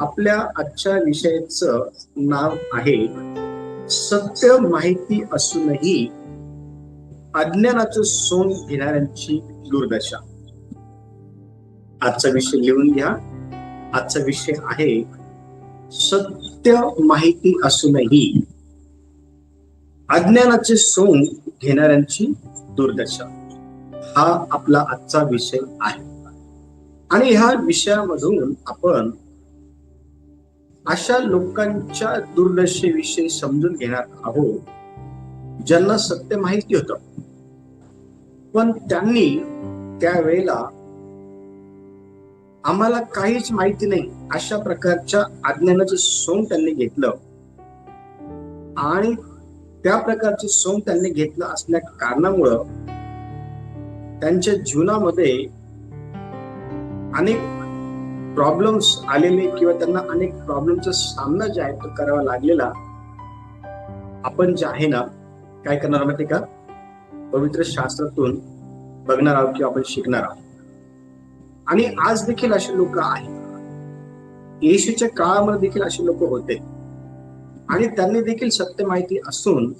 आपल्या आजच्या विषयाचं नाव आहे सत्य माहिती असूनही अज्ञानाचं सोंग घेणाऱ्यांची दुर्दशा. आजचा विषय लिहून घ्या. आजचा विषय आहे सत्य माहिती असूनही अज्ञानाचे सोंग घेणाऱ्यांची दुर्दशा. हा आपला आजचा विषय आहे आणि ह्या विषयामधून आपण अशा लोकांच्या दुर्दशेविषयी समजून घेणार आहोत ज्यांना सत्य माहिती होतं, पण त्यांनी त्यावेळेला आम्हाला काहीच माहिती नाही अशा प्रकारच्या अज्ञानाचं सोंग त्यांनी घेतलं आणि त्या प्रकारचे सोंग त्यांनी घेतलं असल्या कारणामुळं त्यांच्या जीवनामध्ये अनेक प्रॉब्लेम्स आलेले किंवा त्यांना अनेक प्रॉब्लेमचा सामना जे आहे तो करावा लागलेला. आपण जे आहे ना काय करणार माहिती का, पवित्र शास्त्रातून बघणार आहोत किंवा आपण शिकणार आहोत. आणि आज देखील असे लोक आहेत, येशूच्या काळामध्ये देखील असे लोक होते आणि त्यांनी देखील सत्य माहिती असून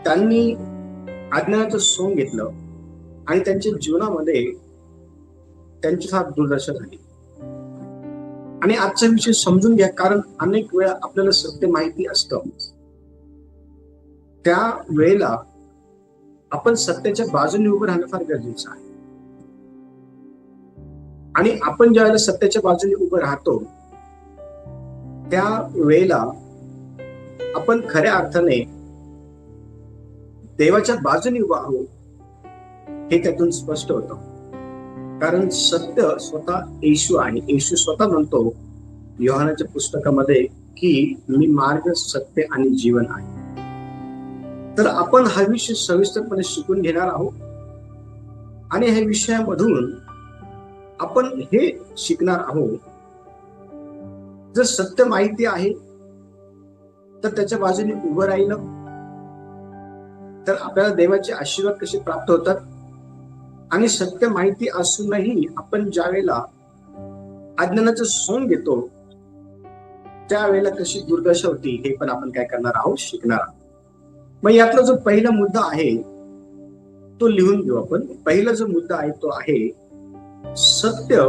त्यांनी अज्ञानाचं सोंग घेतलं आणि त्यांच्या जीवनामध्ये त्यांची साथ दुर्दशा झाली. आणि आजचा विषय समजून घ्या, कारण अनेक वेळा आपल्याला सत्य माहिती असतं, त्या वेळेला आपण सत्याच्या बाजूने उभं राहणं फार गरजेचं आहे. आणि आपण ज्या वेळेला सत्याच्या बाजूने उभं राहतो त्या वेळेला आपण खऱ्या अर्थाने देवाच्या बाजूने उभं आहोत हे त्यातून स्पष्ट होतं. कारण सत्य स्वतः येशू आहे. येशू स्वतः म्हणतो योहानाच्या पुस्तकामध्ये की मी मार्ग, सत्य आणि जीवन आहे. तर आपण हा विषय सविस्तरपणे शिकून घेणार आहोत आणि ह्या विषयामधून आपण हे शिकणार आहोत, जर सत्य माहिती आहे तर त्याच्या बाजूने उभं राहिलं तर आपल्याला देवाचे आशीर्वाद कसे प्राप्त होतात. आणि सत्य माहिती असूनही आपण ज्या वेळेला अज्ञानाचं सोंग घेतो त्यावेळेला कशी दुर्दशा होती हे पण आपण काय करणार आहोत, शिकणार आहोत. मग यातला जो पहिला मुद्दा आहे तो लिहून घेऊ आपण. पहिला जो मुद्दा आहे तो आहे सत्य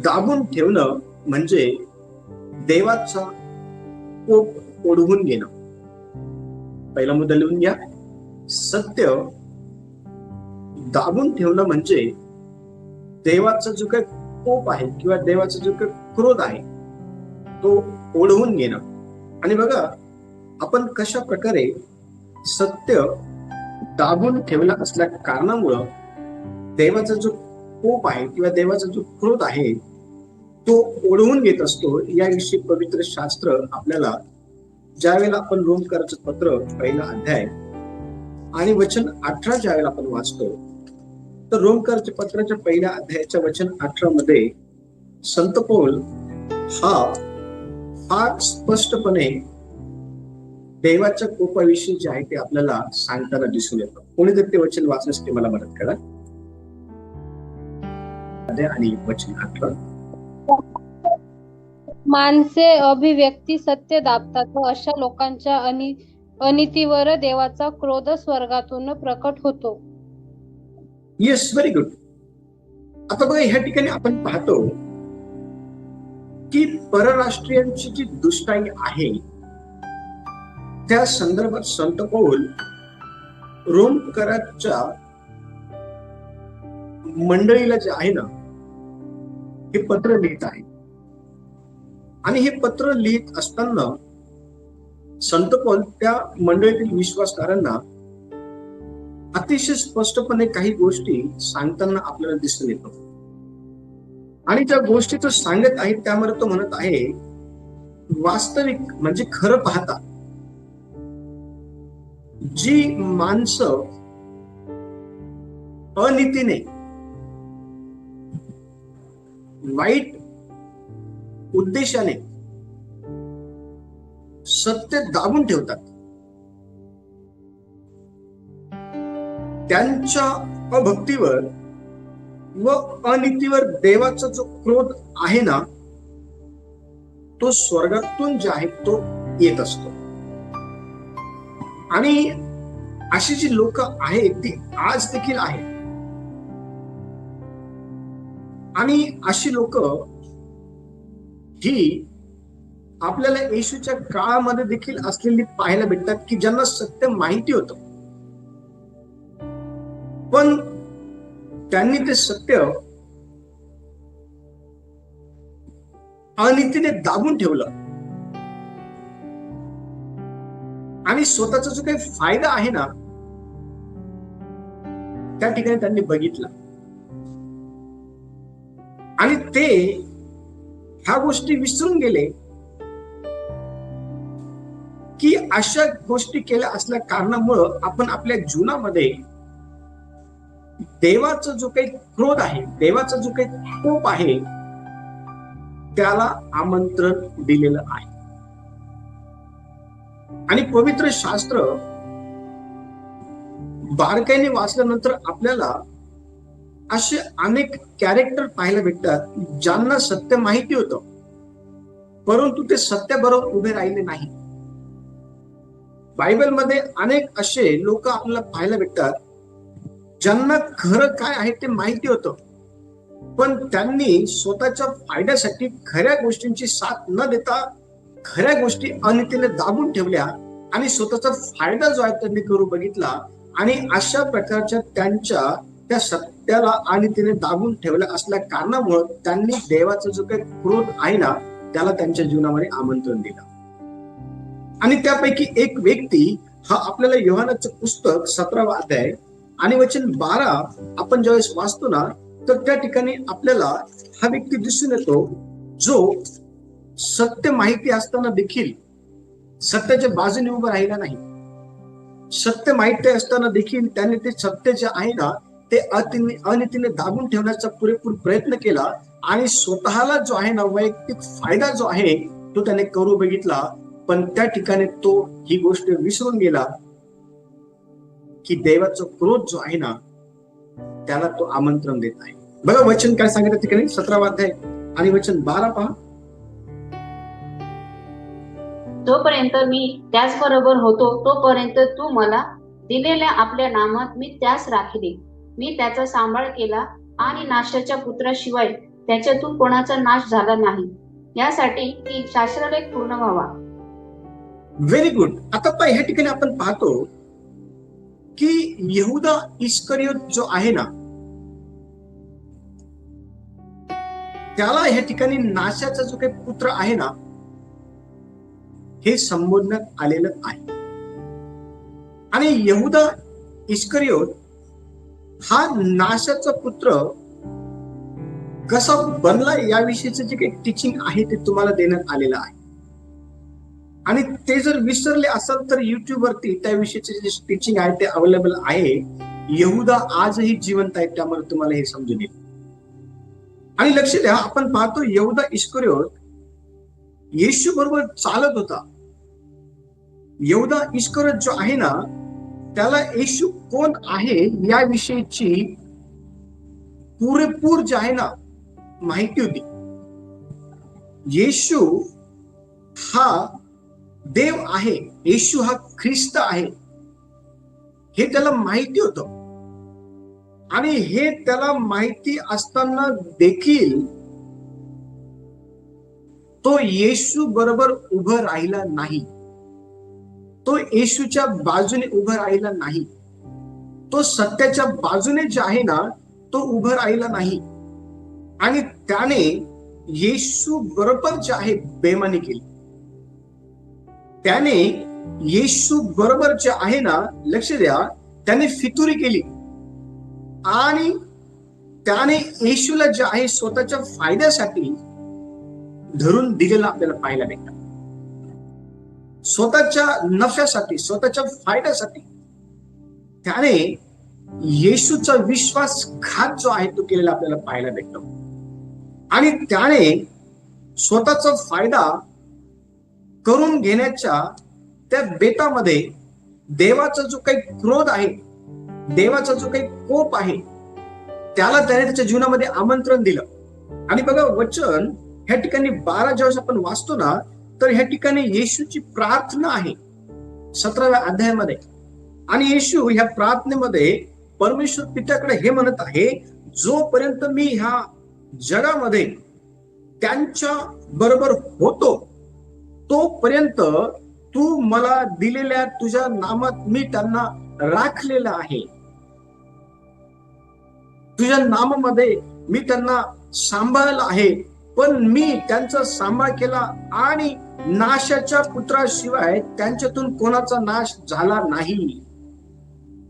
दाबून ठेवणं म्हणजे देवाचा कोप ओढवून घेणं. पहिला मुद्दा लिहून घ्या. सत्य दाबून ठेवणं म्हणजे देवाचा जो काही कोप आहे किंवा देवाचा जो काही क्रोध आहे तो ओढवून घेणं. आणि बघा आपण कशा प्रकारे सत्य दाबून ठेवला असल्या कारणामुळं देवाचा जो कोप आहे किंवा देवाचा जो क्रोध आहे तो ओढवून घेत असतो. याविषयी पवित्र शास्त्र आपल्याला ज्या वेळेला आपण रोमकराचं पत्र पहिला अध्याय आणि वचन 18 ज्या वेळेला आपण वाचतो तर रोमकराच्या पत्राच्या पहिल्या अध्यायाच्या वचन 18 मध्ये संत पौल हा स्पष्टपणे देवाच्या कोपाविषयी जे आहे ते आपल्याला सांगताना दिसून येतं. कोणीतरी ते वचन वाचण्यासाठी मला मदत करा. आणि वचन 18, माणसे अभिव्यक्ती सत्य दाबतात व अशा लोकांच्या अनितीवर देवाचा क्रोध स्वर्गातून प्रकट होतो. Yes, very good. आता बघा ह्या ठिकाणी आपण पाहतो की परराष्ट्रीयांची जी दुष्टाई आहे त्या संदर्भात संत पौल रोमकराच्या मंडळीला जे आहे ना हे पत्र लिहित आहे. आणि हे पत्र लिहित असताना संत पौल त्या मंडळीतील विश्वासकारांना अतिशय स्पष्टपणे काही गोष्टी सांगताना आपल्याला दिसून येतो. आणि ज्या गोष्टी तो सांगत आहे त्यामध्ये तो म्हणत आहे वास्तविक म्हणजे खरं पाहता जी माणसं अनितीने वाईट उद्देशाने सत्य दाबून ठेवतात त्यांच्या अभक्तीवर व अनितीवर देवाचा जो क्रोध आहे ना, तो स्वर्गातून जे आहे तो येत असतो. आणि अशी जी लोक आहेत ती आज देखील आहेत. आणि अशी लोक ही आपल्याला येशूच्या काळामध्ये देखील असलेली पाहायला भेटतात, की ज्यांना सत्य माहिती होतं, पण त्यांनी ते सत्य अनितीने दाबून ठेवलं आणि स्वतःचा जो काही फायदा आहे ना, त्या ठिकाणी त्यांनी बघितला आणि ते ह्या गोष्टी विसरून गेले की अशा गोष्टी केल्या असल्या कारणामुळं आपण आपल्या जीवनामध्ये देवाचा जो काही क्रोध आहे, देवाचा जो काही कोप आहे, त्याला आमंत्रण दिलेलं आहे. आणि पवित्र शास्त्र बारकाईने वाचल्यानंतर आपल्याला असे अनेक कॅरेक्टर पाहायला भेटतात ज्यांना सत्य माहिती होतं, परंतु ते सत्याबरोबर उभे राहिले नाही. बायबलमध्ये अनेक असे लोक आपल्याला पाहायला भेटतात ज्यांना खरं काय आहे ते माहिती होतं, पण त्यांनी स्वतःच्या फायद्यासाठी खऱ्या गोष्टींची साथ न देता खऱ्या गोष्टी अनितीने दाबून ठेवल्या आणि स्वतःचा फायदा जो आहे त्यांनी करू बघितला. आणि अशा प्रकारच्या त्यांच्या त्या सत्याला अनितीने दाबून ठेवल्या असल्या कारणामुळे त्यांनी देवाचा जो काही क्रोध आहे ना, त्याला त्यांच्या जीवनामध्ये आमंत्रण दिलं. आणि त्यापैकी एक व्यक्ती हा आपल्याला योहानाचं पुस्तक 17वा अध्याय आणि वचन 12 आपण ज्यावेळेस वाचतो ना, तर त्या ठिकाणी आपल्याला हा व्यक्ती दिसून येतो जो सत्य माहिती असताना देखील सत्याच्या बाजूने उभं राहिला नाही. सत्य माहिती असताना देखील त्याने ते सत्य जे आहे ना ते अनितीने दाबून ठेवण्याचा पुरेपूर प्रयत्न केला आणि स्वतःला जो आहे ना वैयक्तिक फायदा जो आहे तो त्याने करू बघितला. पण त्या ठिकाणी तो ही गोष्ट विसरून गेला की देवाचा क्रोध जो आहे ना त्याला तो आमंत्रण देत आहे. बघा वचन काय सांगितलं ठिकाणी 17वा अध्याय आणि वचन 12 पहा. जोपर्यंत मी त्याच बरोबर होतो तोपर्यंत तू मला दिलेल्या आपल्या नामात मी त्यास राखिले. मी त्याचा सांभाळ केला आणि नाशाच्या पुत्राशिवाय त्याच्यातून कोणाचा नाश झाला नाही, यासाठी की शास्त्रलेख पूर्ण व्हावा. Very good. आता ह्या ठिकाणी आपण पाहतो की यहुदा इस्करियोत जो आहे ना त्याला ह्या ठिकाणी नाशाचा जो काही पुत्र आहे ना हे संबोधण्यात आलेलं आहे. आणि यहुदा इस्करियोत हा नाशाचा पुत्र कसा बनला याविषयीचं जे काही टीचिंग आहे ते तुम्हाला देण्यात आलेलं आहे. आणि ते जर विसरले असाल तर युट्यूब वरती त्याविषयीचे जे टीचिंग आहे ते अवेलेबल आहे. यहुदा आजही जिवंत आहे, त्यामुळे तुम्हाला हे समजून येईल. आणि लक्ष द्या, आपण पाहतो यहुदा इस्करियोत येशू बरोबर चालत होता. यहुदा इस्करियोत जो आहे ना त्याला येशू कोण आहे याविषयीची पुरेपूर जे आहे ना माहिती होती. येशू हा देव आहे, येशू हा ख्रिस्त आहे हे त्याला माहिती होतं. आणि हे त्याला माहिती असताना देखील तो येशू बरोबर उभं राहिला नाही. तो येशूच्या बाजूने उभं राहिला नाही. तो सत्याच्या बाजूने जे आहे ना तो उभं राहिला नाही. आणि त्याने येशू बरोबर जे आहे बेमानी केली. त्याने येशू बरोबर जे आहे ना, लक्ष द्या, त्याने फितुरी केली आणि त्याने येशूला जे आहे स्वतःच्या फायद्यासाठी धरून दिलेला आपल्याला पाहायला भेटतं. स्वतःच्या नफ्यासाठी, स्वतःच्या फायद्यासाठी त्याने येशूचा विश्वासघात जो आहे तो केलेला आपल्याला पाहायला भेटतो. आणि त्याने स्वतःचा फायदा करून घेण्याच्या त्या बेतामध्ये देवाचा जो काही क्रोध आहे, देवाचा जो काही कोप आहे त्याला त्याने त्याच्या जीवनामध्ये आमंत्रण दिलं. आणि बघा वचन ह्या ठिकाणी 12 ज्यावेळेस आपण वाचतो ना, तर ह्या ठिकाणी येशूची प्रार्थना आहे 17व्या अध्यायामध्ये. आणि येशू ह्या प्रार्थनेमध्ये परमेश्वर पित्याकडे हे म्हणत आहे, जोपर्यंत मी ह्या जगामध्ये त्यांच्या बरोबर होतो तोपर्यंत तू मला दिलेल्या तुझ्या नामात मी त्यांना राखलेलं आहे. तुझ्या नामामध्ये मी त्यांना सांभाळलं आहे. पण मी त्यांचा सांभाळ केला आणि नाशाच्या पुत्राशिवाय त्यांच्यातून कोणाचा नाश झाला नाही.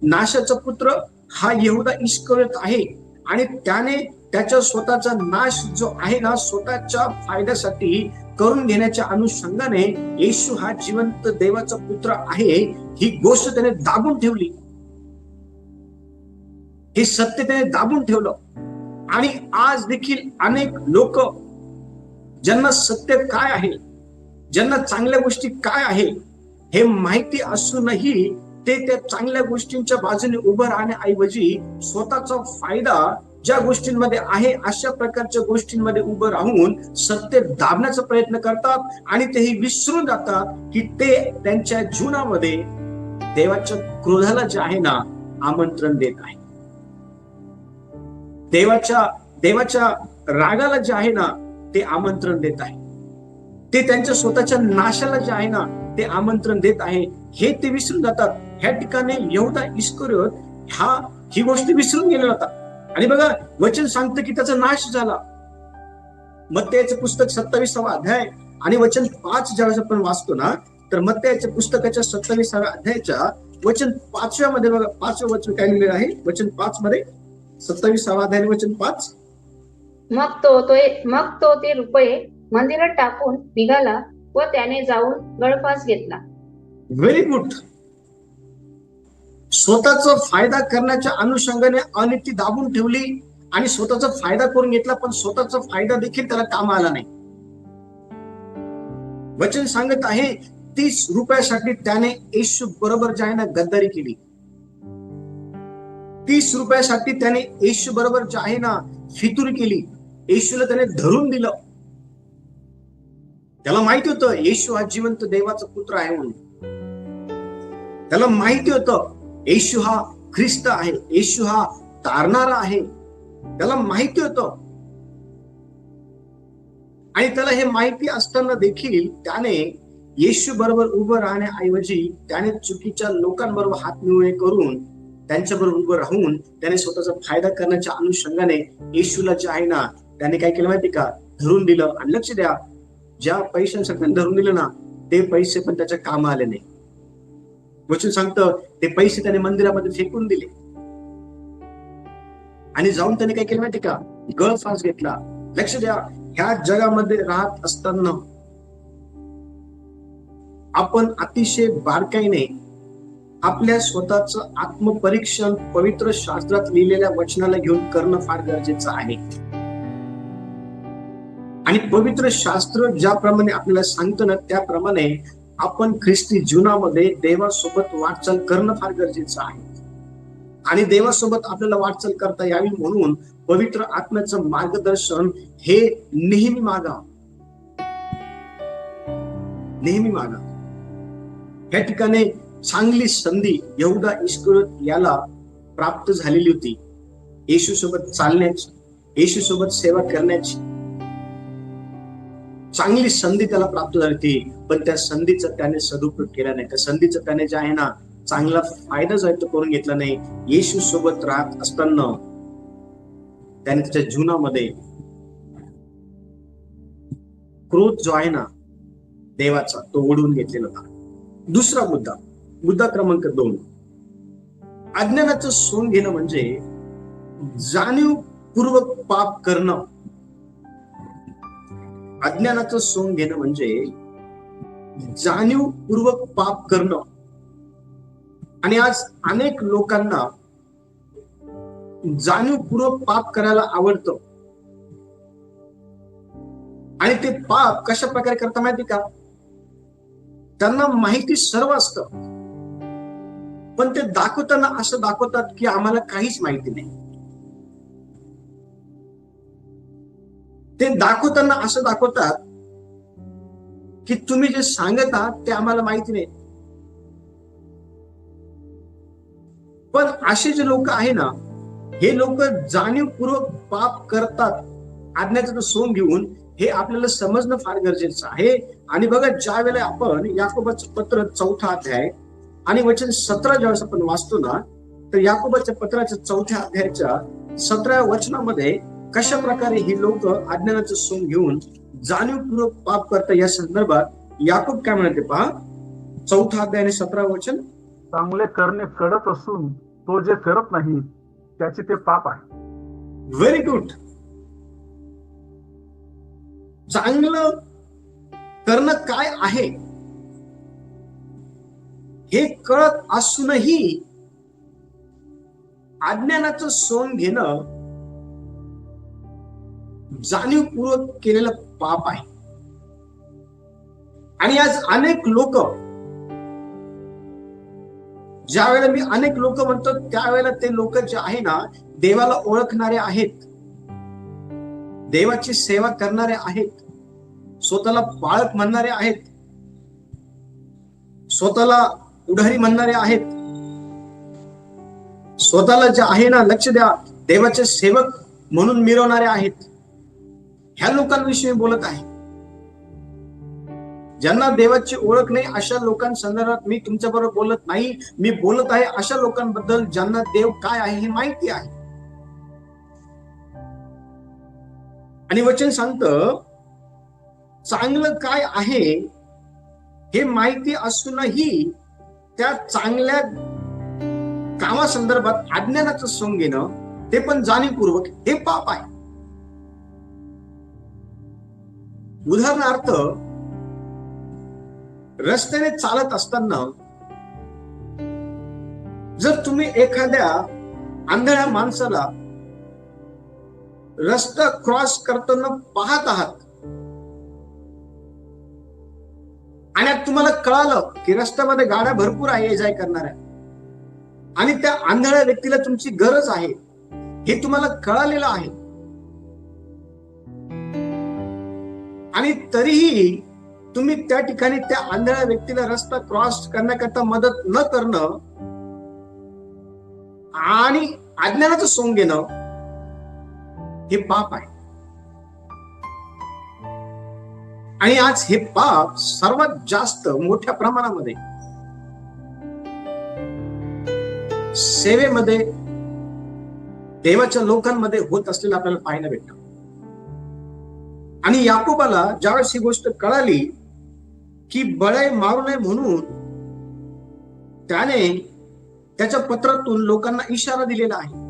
नाशाचा पुत्र हा यहूदा इस्करियोत आहे आणि त्याने त्याच्या स्वतःचा नाश जो आहे ना, स्वतःच्या फायद्यासाठी करून घेण्याच्या अनुषंगाने येशू हा जिवंत देवाचा पुत्र आहे ही गोष्ट त्याने दाबून ठेवली. हे सत्य त्याने दाबून ठेवलं. आणि आज देखील अनेक लोक ज्यांना सत्य काय आहे, ज्यांना चांगल्या गोष्टी काय आहे हे माहिती असूनही ते त्या चांगल्या गोष्टींच्या बाजूने उभं राहण्याऐवजी स्वतःचा फायदा ज्या गोष्टींमध्ये आहे अशा प्रकारच्या गोष्टींमध्ये उभं राहून सत्य दाबण्याचा प्रयत्न करतात. आणि तेही विसरून जातात की ते त्यांच्या जीवनामध्ये देवाच्या क्रोधाला जे आहे ना आमंत्रण देत आहे. देवाच्या रागाला जे आहे ना ते आमंत्रण देत आहे. ते त्यांच्या स्वतःच्या नाशाला जे आहे ना ते आमंत्रण देत आहे. हे ते विसरून जातात. ह्या ठिकाणी यहूदा इस्करियोत ही गोष्ट विसरून गेला होता. आणि बघा वचन सांगतं की त्याचा नाश झाला. मत्तेचं पुस्तक 27वा अध्याय आणि वचन 5 ज्यावेळेस आपण वाचतो ना, तर मत्तेच्या पुस्तकाच्या 27व्या अध्यायाच्या वचन 5व्या मध्ये बघा 5वं वचन काय लिहिलेलं आहे. वचन 5 मध्ये 27वा अध्याय वचन 5. मग तो ते रुपये मंदिरात टाकून निघाला व त्याने जाऊन गळफास घेतला. Very good. स्वतःचा फायदा करण्याच्या अनुषंगाने अनिती दाबून ठेवली आणि स्वतःचा फायदा करून घेतला, पण स्वतःचा फायदा देखील त्याला कामा आला नाही. वचन सांगत आहे 30 रुपयासाठी त्याने येशू बरोबर जे आहे ना गद्दारी केली. 30 रुपयासाठी त्याने येशू बरोबर जे आहे ना फितुरी केली. येशूला त्याने धरून दिलं. त्याला माहिती होतं येशू हा जिवंत देवाचा पुत्र आहे म्हणून. त्याला माहिती होतं येशू हा ख्रिस्त आहे, येशू हा तारणारा आहे. त्याला माहिती होतं. आणि त्याला हे माहिती असताना देखील त्याने येशू बरोबर उभं राहण्याऐवजी त्याने चुकीच्या लोकांबरोबर हात मिळवणे करून त्यांच्याबरोबर उभं राहून त्याने स्वतःचा फायदा करण्याच्या अनुषंगाने येशूला जे आहे ना त्याने काय केलं माहिती का, धरून दिलं. आणि लक्ष द्या, ज्या पैशांसाठी धरून दिलं ना ते पैसे पण त्याच्या कामा आले नाही. वचन सांगतं ते पैसे त्याने मंदिरामध्ये फेकून दिले आणि जाऊन त्याने काय केलं माहिती का, गळफास घेतला. लक्ष द्या, ह्या जगामध्ये राहत असताना आपण अतिशय बारकाईने आपल्या स्वतःचं आत्मपरीक्षण पवित्र शास्त्रात लिहिलेल्या वचनाला घेऊन करणं फार गरजेचं आहे. आणि पवित्र शास्त्र ज्याप्रमाणे आपल्याला सांगतं ना त्याप्रमाणे आपण ख्रिस्ती जीवनामध्ये देवासोबत वाटचाल करणं फार गरजेचं आहे. आणि देवासोबत आपल्याला वाटचाल करता यावी म्हणून पवित्र आत्म्याचं मार्गदर्शन हे नेहमी मागा. या ठिकाणी चांगली संधी यहूदा इस्करियोत याला प्राप्त झालेली होती, येशू सोबत चालण्याची, येशू सोबत सेवा करण्याची चांगली संधी त्याला प्राप्त झाली होती. पण त्या संधीचा त्याने सदुपयोग केला नाही. त्या संधीचा त्याने जे आहे ना चांगला फायदा जो आहे तो करून घेतला नाही. येशू सोबत राहत असताना त्याने त्याच्या जीवनामध्ये क्रोध जो आहे ना देवाचा तो ओढून घेतलेला होता. दुसरा मुद्दा क्रमांक 2, अज्ञानाचं सोंग घेणं म्हणजे जाणीवपूर्वक पाप करणं. अज्ञानाचं सोंग घेणं म्हणजे जाणीवपूर्वक पाप करणं. आणि आज अनेक लोकांना जाणीवपूर्वक पाप करायला आवडतं. आणि ते पाप कशा प्रकारे करता माहिती का, त्यांना माहिती सर्व असतं पण ते दाखवताना असं दाखवतात की आम्हाला काहीच माहिती नाही. ते दाखवताना असं दाखवतात की तुम्ही जे सांगत आहात ते आम्हाला माहिती नाही. पण असे जे लोक आहे ना, हे लोक जाणीवपूर्वक पाप करतात आज्ञाचं सोंग घेऊन, हे आपल्याला समजणं फार गरजेचं आहे. आणि बघा, ज्या वेळेला आपण याकोबाचं पत्र 4 अध्याय आणि वचन 17 ज्यावेळेस आपण वाचतो ना, तर याकोबाच्या पत्राच्या 4 अध्यायाच्या 17 वचनामध्ये कशा प्रकारे ही लोक अज्ञानाचं सोंग घेऊन जाणीवपूर्वक पाप करतात या संदर्भात याकोब काय म्हणते पहा. 4 अध्याय आणि 17 वचन. चांगले करणे कडत असून तो जे करत नाही त्याचे ते पाप आहे. Very good. चांगलं करणं काय आहे हे कळत असूनही अज्ञानाचं सोंग घेणं जाणीवपूर्वक केलेलं पाप आहे. आणि आज अनेक लोक, ज्या वेळेला मी अनेक लोक म्हणतो त्यावेळेला ते लोक जे आहे ना, देवाला ओळखणारे आहेत, देवाची सेवा करणारे आहेत, स्वतःला पाळक म्हणणारे आहेत, स्वतःला पुढारी म्हणणारे आहेत, स्वतःला जे आहे ना, लक्ष द्या, देवाचे सेवक म्हणून मिरवणारे आहेत. ह्या लोकांविषयी बोलत आहे. ज्यांना देवाची ओळख नाही अशा लोकांसंदर्भात मी तुमच्या बरोबर बोलत नाही. मी बोलत आहे अशा लोकांबद्दल ज्यांना देव काय आहे हे माहिती आहे. आणि वचन सांगतं, चांगलं काय आहे हे माहिती असूनही त्या चांगल्या कामासंदर्भात अज्ञानाचं सोंग घेणं, ते पण जाणीवपूर्वक, हे पाप आहे. उदाहरणार्थ, रस्त्याने चालत असताना जर तुम्ही एखाद्या आंधळ्या माणसाला रस्ता क्रॉस करताना पाहत आहात आणि तुम्हाला कळालं की रस्त्यामध्ये गाड्या भरपूर आहे ये जाय करणाऱ्या, आणि त्या आंधळ्या व्यक्तीला तुमची गरज आहे हे तुम्हाला कळालेलं आहे, आणि तरीही तुम्ही त्या ठिकाणी त्या आंधळ्या व्यक्तीला रस्ता क्रॉस करण्याकरता मदत न करणं आणि अज्ञानाचं सोंग घेणं, हे पाप आहे. आणि आज हे पाप सर्वात जास्त मोठ्या प्रमाणामध्ये सेवेमध्ये, देवाच्या लोकांमध्ये होत असलेलं आपल्याला पाहायला भेटतं. आणि याकोबाला ज्यावेळेस ही गोष्ट कळाली की बळी मारू नये म्हणून त्याने त्याच्या पत्रातून लोकांना इशारा दिलेला आहे.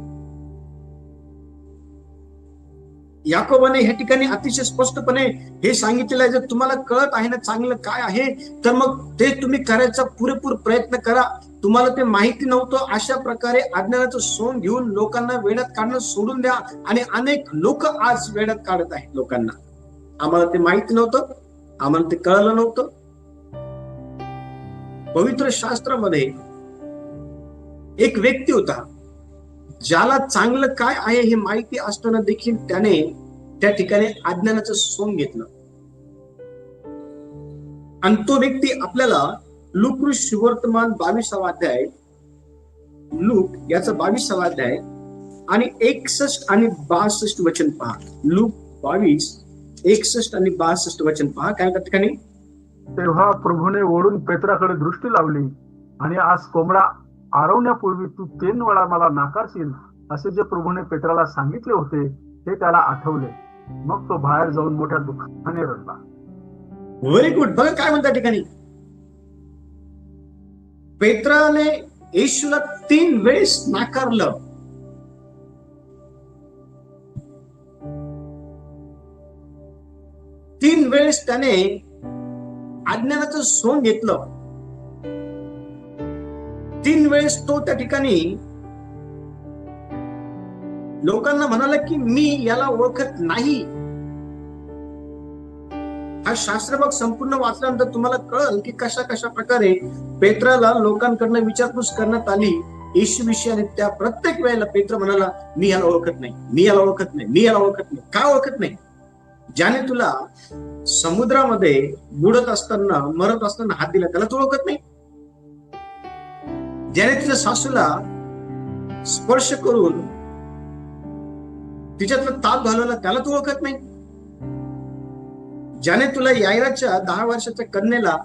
याकोबाने ह्या ठिकाणी अतिशय स्पष्टपणे हे सांगितलेलं आहे, जर तुम्हाला कळत आहे ना चांगलं काय आहे, तर मग ते तुम्ही करायचा पुरेपूर प्रयत्न करा. तुम्हाला ते माहिती नव्हतं, अशा प्रकारे अज्ञानाचं सोंग घेऊन लोकांना वेड्यात काढणं सोडून द्या. आणि अनेक लोक आज वेड्यात काढत आहेत लोकांना. आम्हाला ते माहिती नव्हतं, आम्हाला ते कळलं नव्हतं. पवित्र शास्त्रामध्ये एक व्यक्ती होता, ज्याला चांगलं काय आहे हे माहिती असताना देखील त्याने त्या ठिकाणी अज्ञानाचं सोंग घेतलं. आणि तो व्यक्ती आपल्याला लूक सुवर्तमान 22 अध्याय, लूक याचा 22 अध्याय आणि 61 आणि 62 वचन पहा. लूक 22, 61 आणि 62 वचन पहा. काय त्या ठिकाणी, तेव्हा प्रभूने ओढून पेत्राकडे दृष्टी लावली आणि आज कोंबडा आरवण्यापूर्वी तू 3 वेळा मला नाकारशील असे जे प्रभूने पेत्राला सांगितले होते ते त्याला आठवले. मग तो बाहेर जाऊन मोठ्या दुःखाने रडला. Very good. बघा काय म्हणतात ठिकाणी, पेत्राने येशूला 3 वेळेस नाकारलं. तीन वेळेस त्याने अज्ञानाचं सोंग घेतलं. 3 वेळेस तो त्या ठिकाणी लोकांना म्हणाला की मी याला ओळखत नाही. हा शास्त्रभाग संपूर्ण वाचल्यानंतर तुम्हाला कळलं की कशा कशा प्रकारे पेत्राला लोकांकडनं विचारपूस करण्यात आली येशू विषयी. आणि त्या प्रत्येक वेळेला पेत्र म्हणाला मी याला ओळखत नाही, मी याला ओळखत नाही, मी याला ओळखत नाही. का ओळखत नाही? ज्याने तुला समुद्रामध्ये बुडत असताना मरत असताना हात दिला त्याला तू ओळखत नाही? ज्याने तुझ्या सासूला स्पर्श करून तिच्यातला ताप घालवला त्याला तू ओळखत नाही? ज्याने तुला यायराच्या 10 वर्षाच्या कन्येला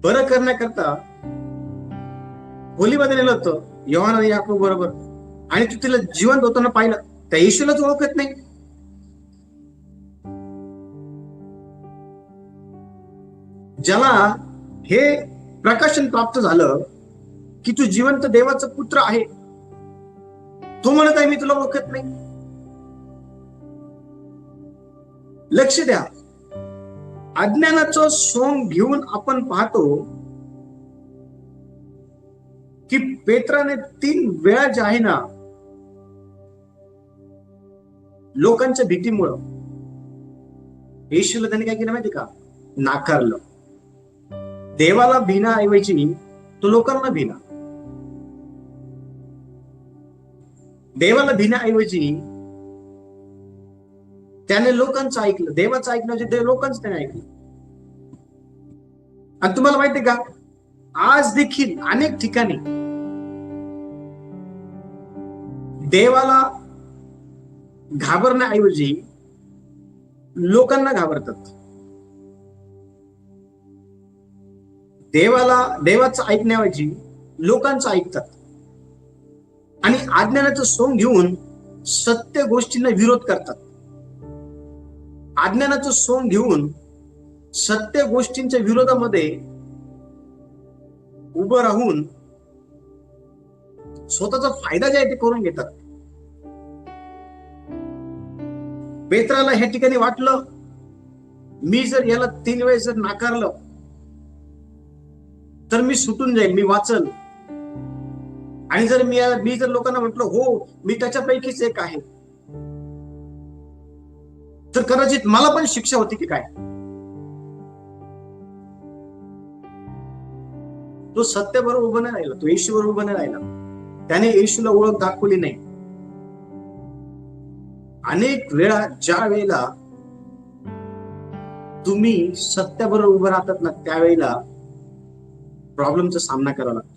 बरं करण्याकरता खोलीमध्ये नेलं होतं योहान आणि याकूब बरोबर, आणि तू तिला जिवंत होताना पाहिलं, त्या येशूला तू ओळखत नाही? ज्याला हे प्रकाशन प्राप्त झालं की तू जिवंत देवाचा पुत्र आहे, तो म्हणत आहे मी तुला ओळखत नाही. लक्ष द्या, अज्ञानाचं सोंग घेऊन आपण पाहतो की पेत्राने 3 वेळा जे आहे ना, लोकांच्या भीतीमुळं येशूला त्याने काय केलं माहिती का? नाकारलं. देवाला भिण्याऐवजी तो लोकांना भिला. देवाला भिण्याऐवजी त्याने लोकांचं ऐकलं. देवाचं ऐकण्याऐवजी लोकांचं त्याने ऐकलं. आणि तुम्हाला माहितीये का, आज देखील अनेक ठिकाणी देवाला घाबरण्याऐवजी लोकांना घाबरतात. देवाचं ऐकण्याऐवजी लोकांचं ऐकतात आणि अज्ञानाचं सोंग घेऊन सत्य गोष्टींना विरोध करतात. अज्ञानाचं सोंग घेऊन सत्य गोष्टींच्या विरोधामध्ये उभं राहून स्वतःचा फायदा जे आहे ते करून घेतात. पेत्राला ह्या ठिकाणी वाटलं, मी जर याला 3 वेळेस जर नाकारलं तर मी सुटून जाईल, मी वाचल. आणि जर मी जर लोकांना म्हटलं हो मी त्याच्यापैकीच एक आहे, तर कदाचित मला पण शिक्षा होती की काय. तो सत्याबरोबर उभं नाही राहिला, तो येशूबरोबर उभं नाही राहिला. त्याने येशूला ओळख दाखवली नाही. अनेक वेळा ज्या वेळेला तुम्ही सत्याबरोबर उभं राहतात ना, त्यावेळेला प्रॉब्लेमचा सामना करावा लागतो.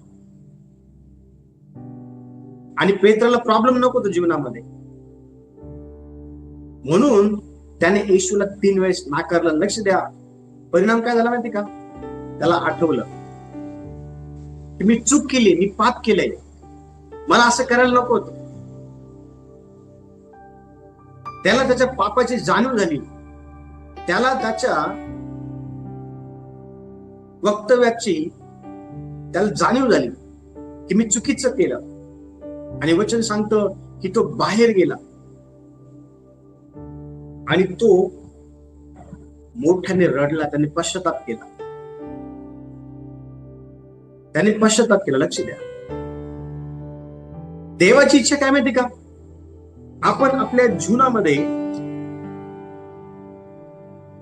आणि पेत्राला प्रॉब्लेम नको तो जीवनामध्ये, म्हणून त्याने येशूला 3 वेळेस नाकारलं. लक्ष द्या, परिणाम काय झाला माहिती का? त्याला आठवलं की मी चूक केली, मी पाप केलंय, मला असं करायला नको होतं. त्याला त्याच्या पापाची जाणीव झाली. त्याला त्याच्या वक्तव्याची त्याला जाणीव झाली की मी चुकीचं केलं. आणि वचन सांगतं की तो बाहेर गेला आणि तो मोठ्याने रडला. त्याने पश्चाताप केला. त्याने पश्चाताप केला. लक्ष द्या, देवाची इच्छा काय माहिती का? आपण आपल्या जीवनामध्ये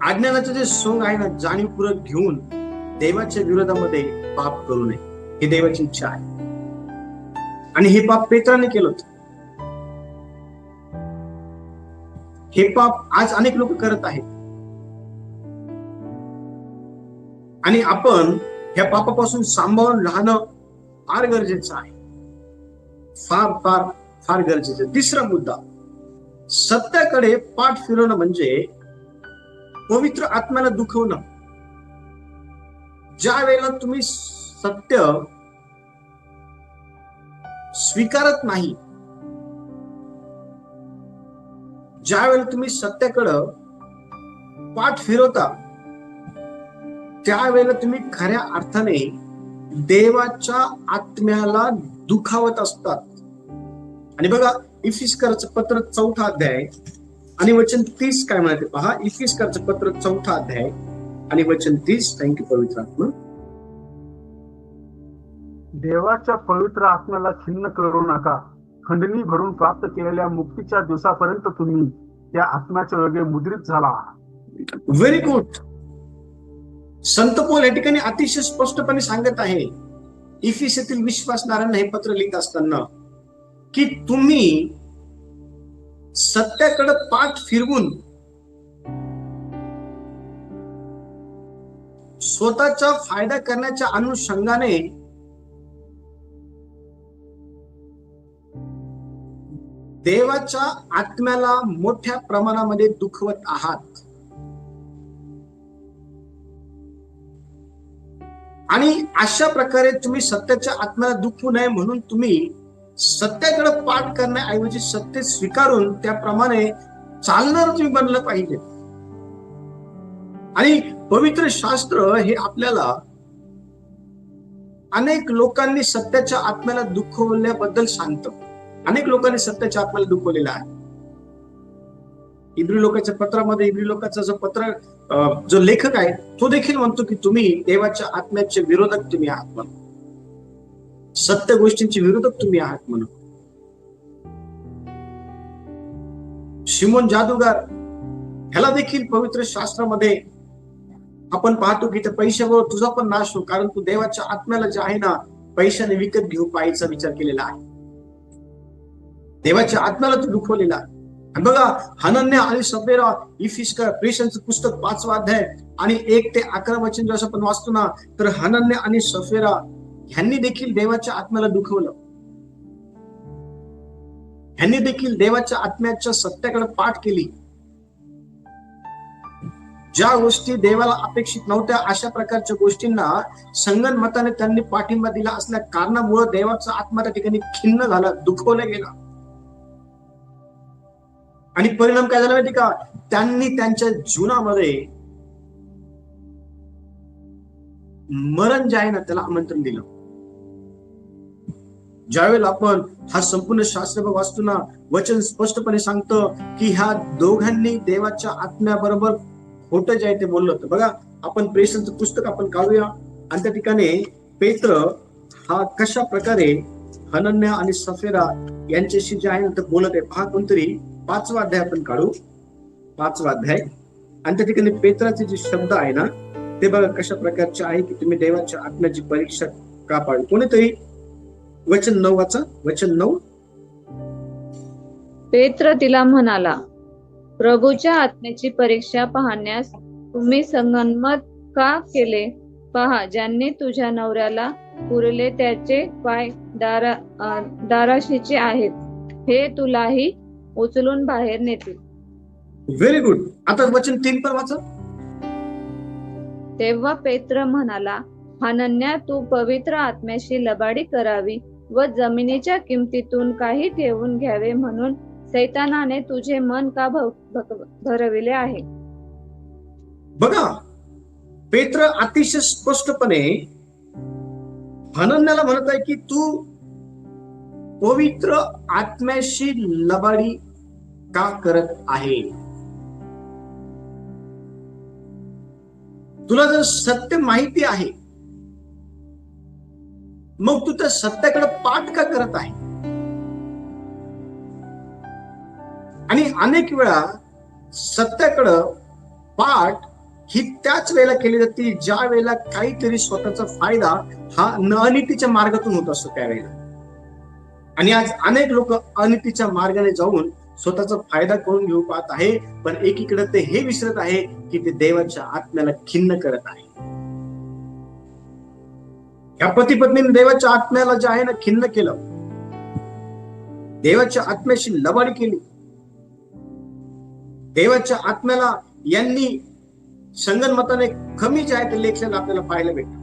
अज्ञानाचं जे सोंग आहे ना, जाणीवपूर्वक घेऊन देवाच्या विरोधामध्ये पाप करू नये, ही देवाची इच्छा आहे. आणि हे पाप पेत्राने केलं होतं. हे पाप आज अनेक लोक करत आहेत. आणि आपण ह्या पापापासून सांभाळून राहणं फार गरजेचं आहे. फार फार फार गरजेचं. 3रा मुद्दा, सत्याकडे पाठ फिरवणं म्हणजे पवित्र आत्म्याला दुखवणं. ज्या वेळेला तुम्ही सत्य स्वीकारत नाही, ज्या वेळेला तुम्ही सत्याकडं पाठ फिरवता, त्यावेळेला तुम्ही खऱ्या अर्थाने देवाच्या आत्म्याला दुखावत असतात. आणि बघा, इफिसकरचं पत्र 4था अध्याय आणि वचन 30 काय म्हणते पहा. इफिसकरचं पत्र 4था अध्याय आणि वचन 30. थँक्यू पवित्र आत्मा. देवाच्या पवित्र आत्म्याला खिन्न करू नका. खंडणी भरून प्राप्त केलेल्या मुक्तीच्या दिवसापर्यंत तुम्ही त्या आत्म्याच्या योगे मुद्रित झाला. Very good. संत पौल या ठिकाणी अतिशय स्पष्टपणे सांगत आहे इफिस येथील विश्वासणाऱ्यांना हे पत्र लिहित असताना की तुम्ही सत्याकडे पाठ फिरवून स्वतःचा फायदा करण्याच्या अनुषंगाने देवाच्या आत्म्याला मोठ्या प्रमाणामध्ये दुखवत आहात. आणि अशा प्रकारे तुम्ही सत्याच्या आत्म्याला दुखवू नये म्हणून तुम्ही सत्याकडे पाठ करण्याऐवजी सत्य स्वीकारून त्याप्रमाणे चालणार तुम्ही बनलं पाहिजे. आणि पवित्र शास्त्र हे आपल्याला अनेक लोकांनी सत्याच्या आत्म्याला दुखवल्याबद्दल सांगतं. अनेक लोकांनी सत्याच्या आत्म्याला दुखवलेला आहे. इब्री लोकांच्या पत्रामध्ये इब्री लोकांचा जो पत्र जो लेखक आहे तो देखील म्हणतो की तुम्ही देवाच्या आत्म्याचे विरोधक तुम्ही आहात म्हणून, सत्य गोष्टींचे विरोधक तुम्ही आहात म्हणून. शिमोन जादूगार ह्याला देखील पवित्र शास्त्रामध्ये आपण पाहतो की त्या पैशावर तुझा पण नाश हो, कारण तू देवाच्या आत्म्याला जे आहे ना पैशाने विकत घेऊ पाहायचा विचार केलेला आहे. देवाच्या आत्म्याला तू दुखवलेला आहे. आणि बघा हनन्या आणि सफेरा इफिस्कर प्रेषणचं पुस्तक 5वा अध्याय आणि 1 ते 11 वचन जसं आपण वाचतो ना, तर हनन्या आणि सफेरा ह्यांनी देखील देवाच्या आत्म्याला दुखवलं. ह्यांनी देखील देवाच्या आत्म्याच्या सत्याकडे पाठ केली. ज्या गोष्टी देवाला अपेक्षित नव्हत्या अशा प्रकारच्या गोष्टींना संगनमताने त्यांनी पाठिंबा दिला असल्या कारणामुळे देवाचा आत्मा त्या ठिकाणी खिन्न झाला, दुखवला गेला. आणि परिणाम काय झाला माहिती का, त्यांनी त्यांच्या जीवनामध्ये मरण जे आहे ना त्याला आमंत्रण दिलं. ज्यावेळेला आपण हा संपूर्ण शास्त्र वाचतो ना, वचन स्पष्टपणे सांगतं की ह्या दोघांनी देवाच्या आत्म्याबरोबर खोटं जे आहे ते बोललं होतं. बघा आपण प्रेषणचं पुस्तक आपण काढूया आणि त्या ठिकाणी पेत्र हा कशा प्रकारे हनन्या आणि सफेरा यांच्याशी जे आहे ना ते बोलत आहे पहा. कोणतरी 5वा अध्याय आपण काढू, 5वा अध्याय आणि त्या ठिकाणी पेत्राचे जे शब्द आहे ना ते बघा कशा प्रकारचे आहे की तुम्ही देवाच्या आत्म्याची परीक्षा का पाडू. कोणीतरी वचन 9 वाचा, वचन 9. पेत्र तिला म्हणाला, प्रभूच्या आत्म्याची परीक्षा पाहण्यास तुम्ही संगनमत का केले? पहा, ज्यांनी तुझ्या नवऱ्याला पुरले त्याचे पाय दाराशीचे आहेत, हे तुलाही उचलून बाहेर नेतील. Very good. आता वचन 3 पण वाचा. तेव्हा पेत्र म्हणाला, हनन्या, तू पवित्र आत्म्याशी लबाडी करावी व जमिनीच्या किमतीतून काही ठेवून घ्यावे म्हणून सैतानाने तुझे मन का भरविले आहे? बघा पेत्र अतिशय स्पष्टपणे हनन्याला म्हणत आहे की तू पवित्र आत्म्याशी लबाडी का करत आहे? तुला जर सत्य माहिती आहे मग तू त्या सत्याकडे पाठ का करत आहे? आणि अनेक वेळा सत्याकडं पाठ ही त्याच वेळेला केली जाते ज्या वेळेला काहीतरी स्वतःचा फायदा हा अनितीच्या मार्गातून होत असतो त्यावेळेला. आणि आज अनेक लोक अनितीच्या मार्गाने जाऊन स्वतःचा फायदा करून घेऊ पाहत आहे, पण एकीकडे ते हे विसरत आहे की ते देवाच्या आत्म्याला खिन्न करत आहे. या पती पत्नीने देवाच्या आत्म्याला जे आहे ना खिन्न केलं, देवाच्या आत्म्याशी लबाडी केली. देवाच्या आत्म्याला यांनी संगनमताने कमी जे आहे ते लेखलेलं आपल्याला पाहायला भेटतं.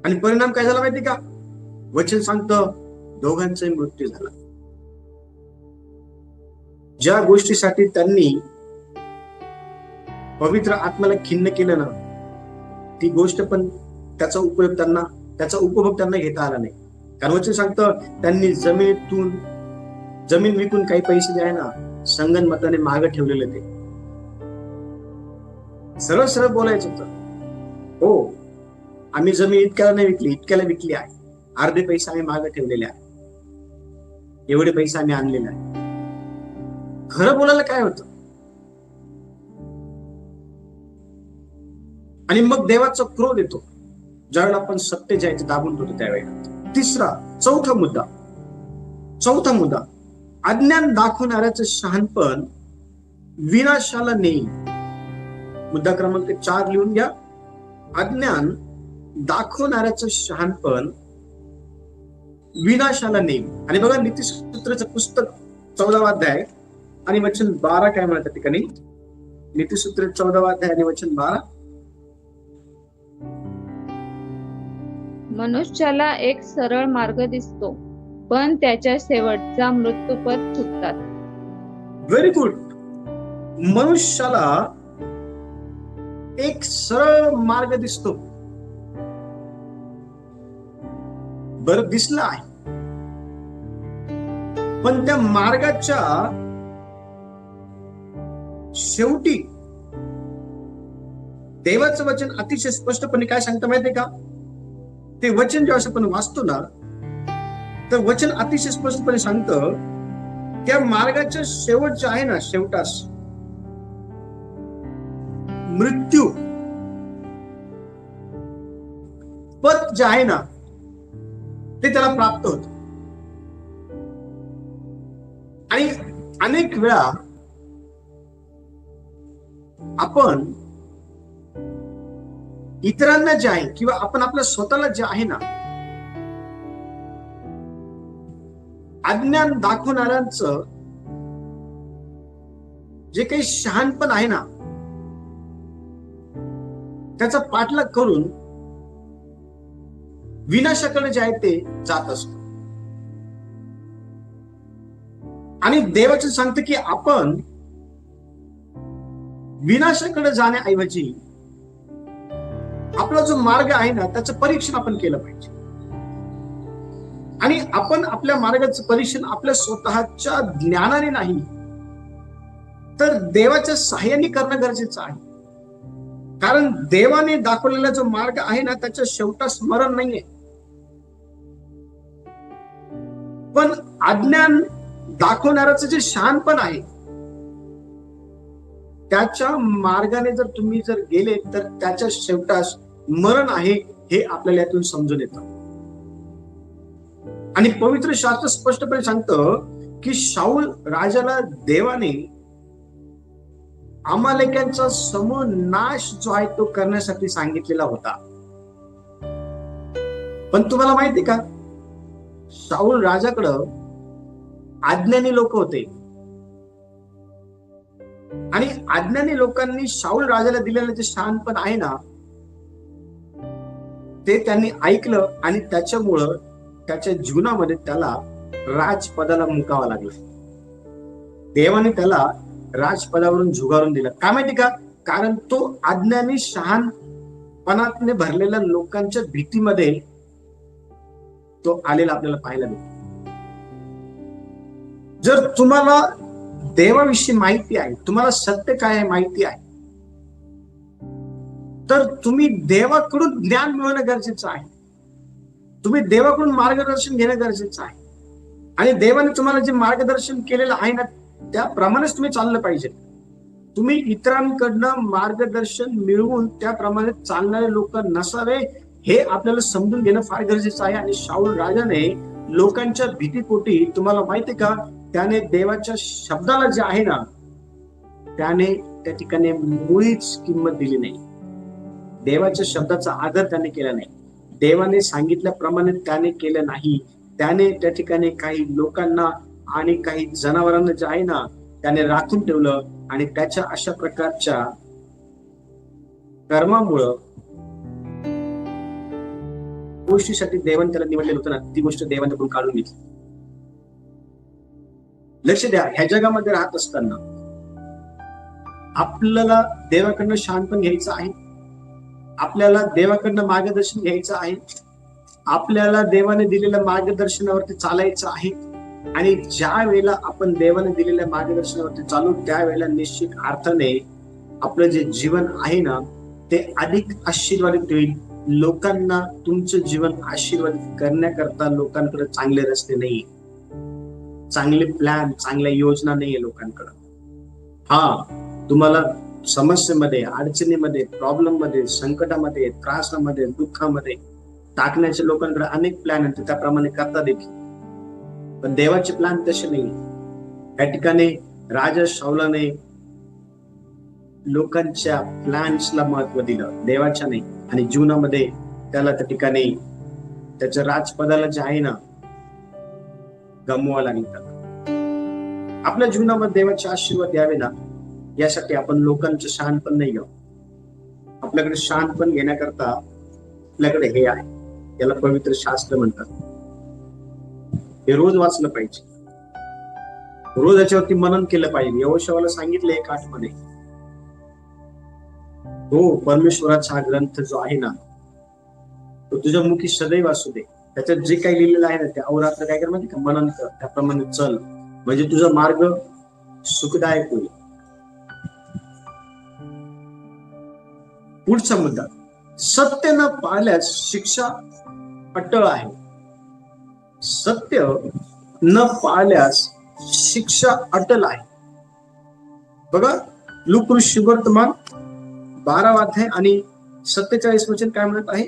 आणि परिणाम काय झाला माहिती का? वचन सांगतं दोघांचाही मृत्यू झाला. ज्या गोष्टीसाठी त्यांनी पवित्र आत्म्याला खिन्न केलं ना ती गोष्ट पण त्याचा उपभोग त्यांना घेता आला नाही. कारण वचन सांगतं त्यांनी जमीन विकून काही पैसे जे आहे ना संगनमताने मागे ठेवलेले. ते सरळ सरळ बोलायचं होतं, हो आम्ही जमीन इतक्याला नाही विकली, इतक्याला विकली आहे, अर्धे पैसे आम्ही मागे ठेवलेले आहे, एवढे पैसे आम्ही आणलेले आहे. खरं बोलायला काय होतं? आणि मग देवाचा क्रोध येतो ज्यावेळेला आपण सत्य जे आहे ते दाबून ठेवतो त्यावेळेला. चौथा मुद्दा चौथा मुद्दा, अज्ञान दाखवणाऱ्याचं शहाणपण विनाशाला नेईल. मुद्दा क्रमांक 4 लिहून घ्या. अज्ञान दाखवणाऱ्याचं शहाणपण विनाशाला नेईल. आणि बघा नीतिसूत्रचं पुस्तक 14वा अध्याय आणि वचन 12 काय म्हणतात त्या ठिकाणी. नीतिसूत्र 14वा अध्याय आणि वचन 12. मनुष्याला एक सरळ मार्ग दिसतो, पण त्याच्या शेवटचा मृत्यूपथ फुटतात. Very good. मनुष्याला एक सरळ मार्ग दिसतो, बरं दिसला आहे, पण त्या मार्गाच्या शेवटी देवाचं वचन अतिशय स्पष्टपणे काय सांगतं माहितीये का? ते वचन जेव्हा आपण वाचतो ना, तर वचन अतिशय स्पष्टपणे सांगतं त्या मार्गाच्या शेवट जे आहे ना, शेवटास मृत्यू पद जे आहे ना ते त्याला प्राप्त होत. आणि अनेक वेळा आपण इतरांना जे आहे किंवा आपण आपल्या स्वतःला जे आहे ना, अज्ञान दाखवणाऱ्यांचं जे काही शहाणपण आहे ना, त्याचा पाठलाग करून विनाशाकडे जे आहे ते जात असतो. आणि देवाचं सांगतं की आपण विनाशाकडे जाण्याऐवजी आपला जो मार्ग आहे ना त्याचं परीक्षण आपण केलं पाहिजे. आणि आपण आपल्या मार्गाचं परीक्षण आपल्या स्वतःच्या ज्ञानाने नाही, तर देवाच्या सहाय्याने करणं गरजेचं आहे. कारण देवाने दाखवलेला जो मार्ग आहे ना त्याच्या शेवटास मरण नाहीये, पण अज्ञान दाखवणाऱ्याचं जे शहाणपण आहे त्याच्या मार्गाने जर तुम्ही जर गेले तर त्याच्या शेवटास मरण आहे, हे आपल्याला यातून समजून येतं. आणि पवित्र शास्त्र स्पष्टपणे सांगतं की शाऊल राजाला देवाने अमालेक्यांचा समूळ नाश जो आहे तो करण्यासाठी सांगितलेला होता. पण तुम्हाला माहिती का, शाऊल राजाकडं अज्ञानी लोक होते आणि अज्ञानी लोकांनी शाऊल राजाला दिलेलं जे शहाणपण आहे ना ते त्यांनी ऐकलं आणि त्याच्यामुळं त्याच्या जीवनामध्ये त्याला राजपदाला मुकावं लागलं. देवाने त्याला राजपदावरून झुगारून दिलं. काय माहिती का? कारण तो अज्ञानी शहाणपणाने भरलेल्या लोकांच्या भीतीमध्ये तो आलेला आपल्याला पाहायला मिळतो. जर तुम्हाला देवाविषयी माहिती आहे, तुम्हाला सत्य काय आहे माहिती आहे, तर तुम्ही देवाकडून ज्ञान मिळवणं गरजेचं आहे. तुम्ही देवाकडून मार्गदर्शन घेणं गरजेचं आहे. आणि देवाने तुम्हाला जे मार्गदर्शन केलेलं आहे ना त्याप्रमाणेच तुम्ही चाललं पाहिजे. तुम्ही इतरांकडनं मार्गदर्शन मिळवून त्याप्रमाणे चालणारे लोक नसावे, हे आपल्याला समजून घेणं फार गरजेचं आहे. आणि शाऊल राजाने लोकांच्या भीतीपोटी, तुम्हाला माहिती का, त्याने देवाच्या शब्दाला जे आहे ना त्याने त्या ठिकाणी मुळीच किंमत दिली नाही. देवाच्या शब्दाचा आदर त्याने केला नाही. देवाने सांगितल्याप्रमाणे त्याने केलं नाही. त्याने त्या ठिकाणी काही लोकांना आणि काही जनावरांना जे आहे ना त्याने राखून ठेवलं आणि त्याच्या अशा प्रकारच्या कर्मामुळं गोष्टीसाठी देवाने त्याला निवडलेलं होतं ना, ती गोष्ट देवाने पण काढून घेतली. लक्ष द्या, ह्या जगामध्ये राहत असताना आपल्याला देवाकडनं शहाणपण घ्यायचं आहे, आपल्याला देवाकडनं मार्गदर्शन घ्यायचं आहे, आपल्याला देवाने दिलेल्या मार्गदर्शनावरती चालायचं आहे. आणि ज्या वेळेला आपण देवाने दिलेल्या मार्गदर्शनावरती चालू त्यावेळेला निश्चित अर्थाने आपलं जे जीवन आहे ना ते अधिक आशीर्वादित होईल. लोकांना तुमचं जीवन आशीर्वादित करण्याकरता लोकांकडे चांगले रस्ते नाही, चांगले प्लॅन, चांगल्या योजना नाहीये लोकांकडे. हा, तुम्हाला समस्येमध्ये, अडचणीमध्ये, प्रॉब्लेम मध्ये, संकटामध्ये, त्रासामध्ये, दुःखामध्ये टाकण्याच्या लोकांकडे अनेक प्लॅन आहेत, त्याप्रमाणे करता देखील. पण देवाचे प्लॅन तसे नाही. त्या ठिकाणी राजा शाऊलाने लोकांच्या प्लॅन्सला महत्व दिलं, देवाच्या नाही. आणि जीवनामध्ये त्याला त्या ठिकाणी त्याच्या राजपदाला जे आहे ना गमवा लागलं. आपल्या जीवनामध्ये देवाचे आशीर्वाद यावे ना, यासाठी आपण लोकांचं शहाणपण नाही घेऊ. आपल्याकडे शहाणपण घेण्याकरता आपल्याकडे हे आहे, याला पवित्र शास्त्र म्हणतात. हे रोज वाचलं पाहिजे, रोज याच्यावरती मनन केलं पाहिजे. यहोशूआला सांगितलं 1:8 मध्ये, हो परमेश्वराचा हा ग्रंथ जो आहे ना तो तुझ्या मुखी सदैव असू दे. त्याच्यात जे काही लिहिलेलं आहे ना ते अहोरात्र काय कर माहिती का, मनन कर, त्याप्रमाणे चल, म्हणजे तुझा मार्ग सुखदायक होईल. पुढचा मुद्दा, सत्य न पाळल्यास शिक्षा अटळ आहे. सत्य न पाळल्यास शिक्षा अटल आहे. बघा लूका सुवर्तमान 12 अध्याय आणि 47 वचन काय म्हणत आहे,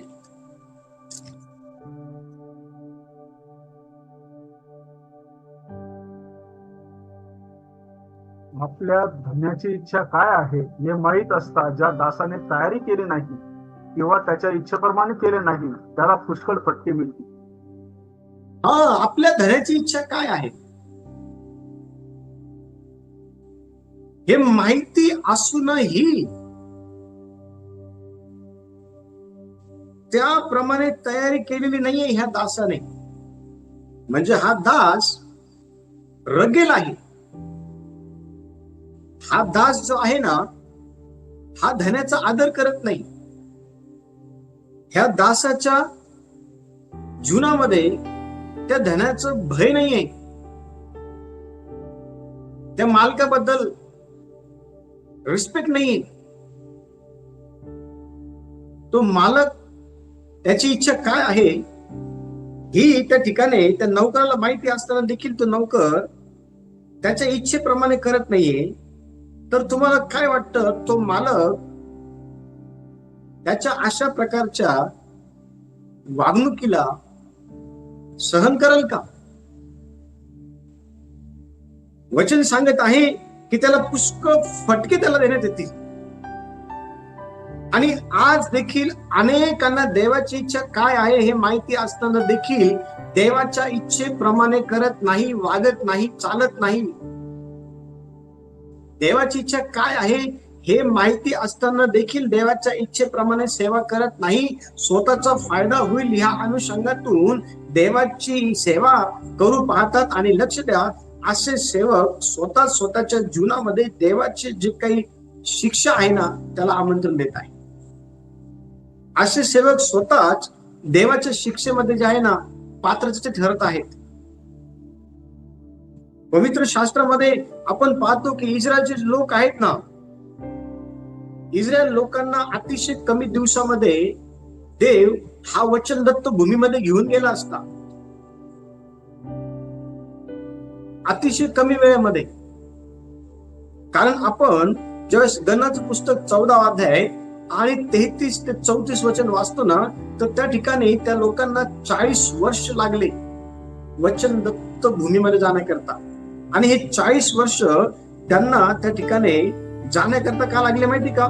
आपल्या धन्याची इच्छा काय आहे हे माहीत असता ज्या दासाने तयारी केली नाही किंवा त्याच्या इच्छेप्रमाणे केले नाही त्याला पुष्कळ फटके मिळतील. हा, आपल्या धन्याची इच्छा काय आहे हे माहिती असूनही त्याप्रमाणे तयारी केलेली नाहीये ह्या दासाने. म्हणजे हा दास रगेल आहे. हा दास जो आहे ना हा धन्याचा आदर करत नाही. ह्या दासाच्या जीवनामध्ये त्या धन्याचं भय नाहीये. त्या मालकाबद्दल रिस्पेक्ट नाहीये. तो मालक त्याची इच्छा काय आहे ही त्या ठिकाणी त्या नौकराला माहिती असताना देखील तो नौकर त्याच्या इच्छेप्रमाणे करत नाहीये. तर तुम्हाला काय वाटतं, तो मालक त्याच्या अशा प्रकारच्या वागणुकीला सहन करेल का? वचन सांगत आहे की त्याला पुष्कळ फटके त्याला देण्यात येतील. आणि आज देखील अनेकांना देवाची इच्छा काय आहे हे माहिती असताना देखील देवाच्या इच्छेप्रमाणे करत नाही, वागत नाही, चालत नाही. देवाची इच्छा काय आहे हे माहिती असताना देखील देवाच्या इच्छेप्रमाणे सेवा करत नाही. स्वतःचा फायदा होईल ह्या अनुषंगातून देवाची सेवा करू पाहतात. आणि लक्ष द्या, असे सेवक स्वतःच्या जीवनामध्ये देवाची जे काही शिक्षा आहे ना त्याला आमंत्रण देत आहे. असे सेवक स्वतःच देवाच्या शिक्षेमध्ये जे आहे ना पात्रच ठरत आहेत. पवित्र शास्त्रामध्ये आपण पाहतो की इस्रायलचे लोक आहेत ना, इस्रायल लोकांना अतिशय कमी दिवसामध्ये देव हा वचनदत्त भूमीमध्ये घेऊन गेला असता. अतिशय कमी वेळेमध्ये. कारण आपण ज्यावेळेस गणाचं पुस्तक 14 अध्याय आणि 33 ते 34 वचन वाचतो ना तर त्या ठिकाणी त्या लोकांना 40 वर्ष लागले वचनदत्त भूमीमध्ये जाण्याकरता. आणि हे 40 वर्ष त्यांना त्या ठिकाणी जाण्याकरता का लागले माहिती का?